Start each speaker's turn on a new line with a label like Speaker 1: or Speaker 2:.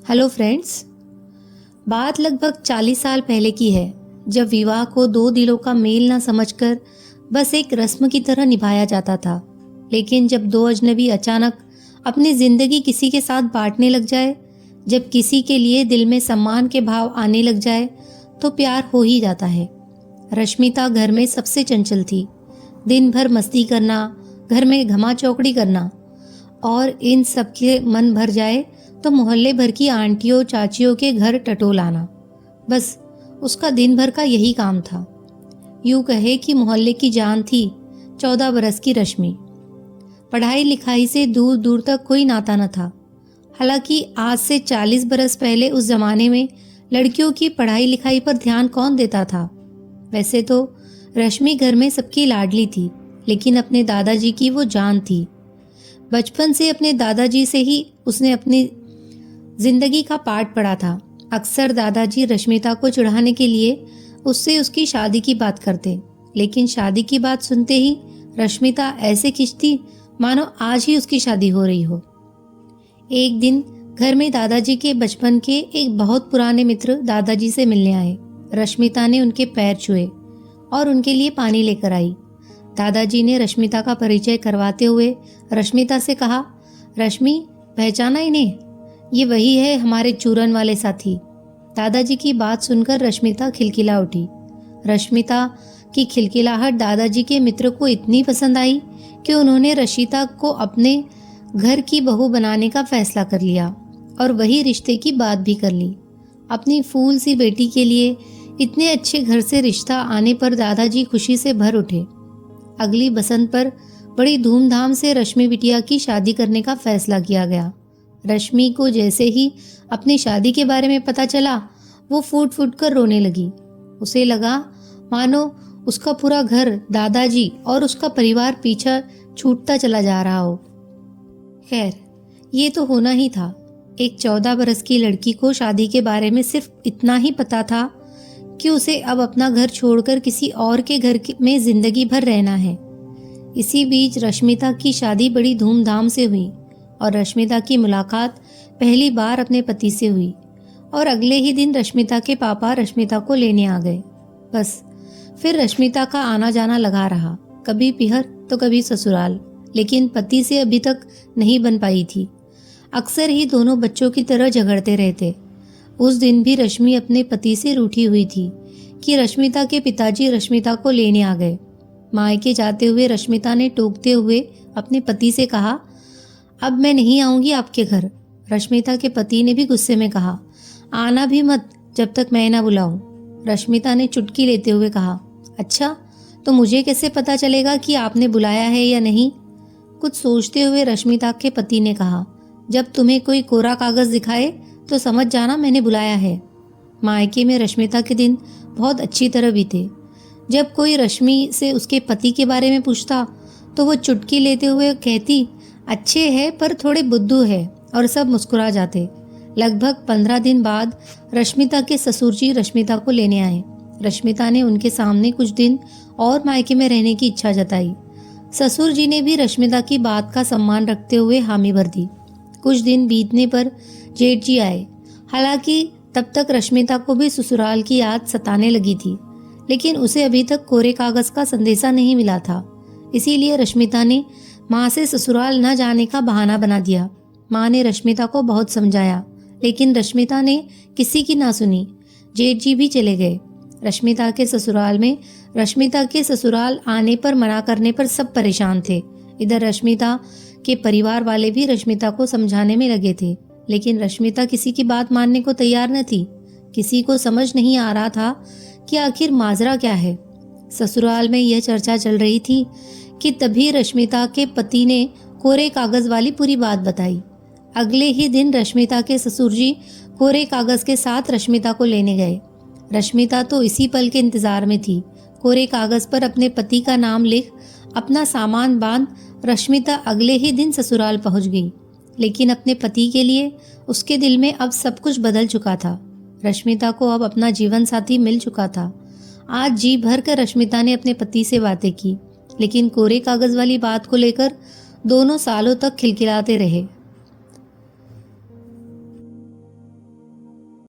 Speaker 1: Hello friends. बात लगभग 40 साल पहले की है, जब विवाह को दो दिलों का मेल ना समझकर बस एक रस्म की तरह निभाया जाता था। लेकिन जब दो अजनबी अचानक अपनी जिंदगी किसी के साथ बांटने लग जाए, जब किसी के लिए दिल में सम्मान के भाव आने लग जाए, तो प्यार हो ही जाता है। रश्मिता घर में सबसे चंचल थी। दिन भर मस्ती करना, घर में घमा चौकड़ी करना और इन सबके मन भर जाए तो मोहल्ले भर की आंटियों चाचियों के घर टटोल आना, बस उसका दिन भर का यही काम था। यूं कहे कि मोहल्ले की जान थी 14 बरस की रश्मि। पढ़ाई लिखाई से दूर दूर तक कोई नाता न था। हालांकि आज से 40 बरस पहले उस जमाने में लड़कियों की पढ़ाई लिखाई पर ध्यान कौन देता था। वैसे तो रश्मि घर में सबकी लाडली थी, लेकिन अपने दादाजी की वो जान थी। बचपन से अपने दादाजी से ही उसने अपनी जिंदगी का पाठ पढ़ा था। अक्सर दादाजी रश्मिता को चिढ़ाने के लिए उससे उसकी शादी की बात करते, लेकिन शादी की बात सुनते ही रश्मिता ऐसे खिंचती मानो आज ही उसकी शादी हो रही हो। एक दिन घर में दादाजी के बचपन के एक बहुत पुराने मित्र दादाजी से मिलने आए। रश्मिता ने उनके पैर छुए और उनके लिए पानी लेकर आई। दादाजी ने रश्मिता का परिचय करवाते हुए रश्मिता से कहा, रश्मि, पहचाना इन्हें? ये वही है हमारे चूरन वाले साथी। दादाजी की बात सुनकर रश्मिता खिलखिला उठी। रश्मिता की खिलखिलाहट दादाजी के मित्र को इतनी पसंद आई कि उन्होंने रश्मिता को अपने घर की बहू बनाने का फैसला कर लिया और वही रिश्ते की बात भी कर ली। अपनी फूल सी बेटी के लिए इतने अच्छे घर से रिश्ता आने पर दादाजी खुशी से भर उठे। अगली बसंत पर बड़ी धूमधाम से रश्मि बिटिया की शादी करने का फैसला किया गया। रश्मि को जैसे ही अपनी शादी के बारे में पता चला, वो फूट फूट कर रोने लगी। उसे लगा मानो उसका पूरा घर, दादाजी और उसका परिवार पीछा छूटता चला जा रहा हो। खैर, ये तो होना ही था। एक 14 बरस की लड़की को शादी के बारे में सिर्फ इतना ही पता था कि उसे अब अपना घर छोड़कर किसी और के घर में जिंदगी भर रहना है। इसी बीच रश्मिता की शादी बड़ी धूमधाम से हुई और रश्मिता की मुलाकात पहली बार अपने पति से हुई और अगले ही दिन रश्मिता के पापा रश्मिता को लेने आ गए। बस फिर रश्मिता का आना जाना लगा रहा, कभी पिहर तो कभी ससुराल, लेकिन पति से अभी तक नहीं बन पाई थी। अक्सर ही दोनों बच्चों की तरह झगड़ते रहते। उस दिन भी रश्मि अपने पति से रूठी हुई थी कि रश्मिता के पिताजी रश्मिता को लेने आ गए। मायके जाते हुए रश्मिता ने टोकते हुए अपने पति से कहा, अब मैं नहीं आऊंगी आपके घर। रश्मिता के पति ने भी गुस्से में कहा, आना भी मत जब तक मैं ना बुलाऊं। रश्मिता ने चुटकी लेते हुए कहा, अच्छा, तो मुझे कैसे पता चलेगा कि आपने बुलाया है या नहीं? कुछ सोचते हुए रश्मिता के पति ने कहा, जब तुम्हें कोई कोरा कागज दिखाए तो समझ जाना मैंने बुलाया है। मायके में रश्मिता के दिन बहुत अच्छी तरह बीते। जब कोई रश्मि से उसके पति के बारे में पूछता तो वो चुटकी लेते हुए कहती, अच्छे है पर थोड़े बुद्धू है, और सब मुस्कुरा जाते। लगभग 15 दिन बाद रश्मिता के ससुर जी रश्मिता को लेने आए। रश्मिता ने उनके सामने कुछ दिन और मायके में रहने की इच्छा जताई। ससुर जी ने भी रश्मिता की बात का सम्मान रखते हुए हामी भर दी। कुछ दिन बीतने पर जेठ जी आए। हालांकि तब तक रश्मिता को भी ससुराल की याद सताने लगी थी, लेकिन उसे अभी तक कोरे कागज का संदेशा नहीं मिला था। इसीलिए रश्मिता ने माँ से ससुराल न जाने का बहाना बना दिया। माँ ने रश्मिता को बहुत समझाया, लेकिन रश्मिता ने किसी की ना सुनी। जेठ जी भी चले गए। रश्मिता के ससुराल आने पर मना करने पर सब परेशान थे। इधर रश्मिता के परिवार वाले भी रश्मिता को समझाने में लगे थे, लेकिन रश्मिता किसी की बात मानने को तैयार न थी। किसी को समझ नहीं आ रहा था कि आखिर माजरा क्या है। ससुराल में यह चर्चा चल रही थी कि तभी रश्मिता के पति ने कोरे कागज वाली पूरी बात बताई। अगले ही दिन रश्मिता के ससुर जी कोरे कागज के साथ रश्मिता को लेने गए। रश्मिता तो इसी पल के इंतजार में थी। कोरे कागज पर अपने पति का नाम लिख अपना सामान बांध रश्मिता अगले ही दिन ससुराल पहुंच गई। लेकिन अपने पति के लिए उसके दिल में अब सब कुछ बदल चुका था। रश्मिता को अब अपना जीवन साथी मिल चुका था। आज जी भर कर रश्मिता ने अपने पति से बातें की, लेकिन कोरे कागज वाली बात को लेकर दोनों सालों तक खिलखिलाते रहे।